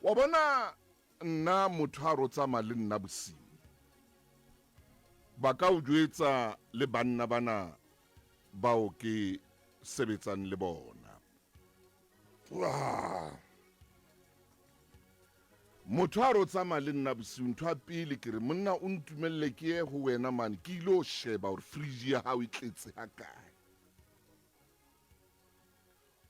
wa bona nna motho a rotsama le nna bosiu ba ka o jwetsa le banna bana bao ke sebetsang le bona. Motho a rotsama le nna bosiu ntho a pele ke re monna o ntumelle ke ye ho wena mane ke ilo sheba hore fridge ya hao e tletse ha kae.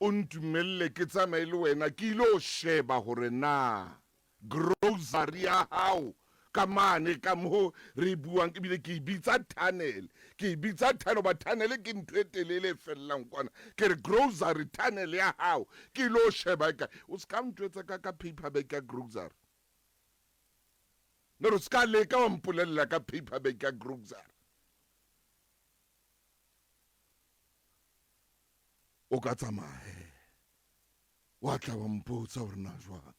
O ntumelle ke tsamaye le wena ke ilo sheba hore na grocery ya hao ka mane ka mo re buang ke bile ke bitsa tunnel ba tunnel ke ntho e telele fellang kwana ke re grocery tunnel ya hao ke ilo sheba ka o ska mtwetsa ka paperbag ya grocery no ska le ka mpolella ka paperbag ya grocery o ka tsamaya wa tla wa mpotsa hore na jwang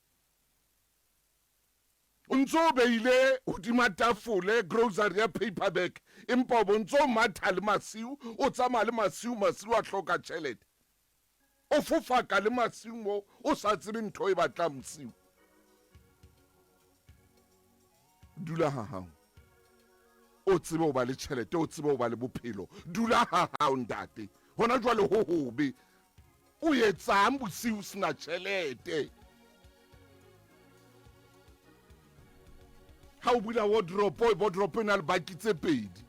o ntso beile hodima tafole grocery ya paperbag empa o bontso matha le masiu o tsamaya le masiu a hloka chelete o fofaka le masiu mo o sa tsebe ntho e batla msiu dula ha hao o tsebe o ba le chelete o tsebe o ba le bophelo dula ha hao ntate hona jwale ho hobe o etsang bosiu sena chelete ha o bula wardrobe e na le baki tse pedi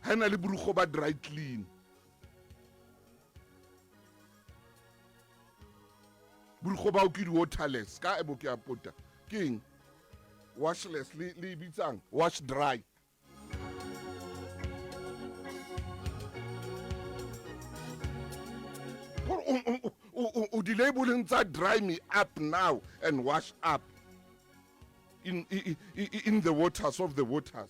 ha na le borukgo ba dry clean borukgo ba o ke di-waterless ka ebo ke a pota keng washless le bitsang wash dry the labeling that dry me up now and wash up in the waters of the waters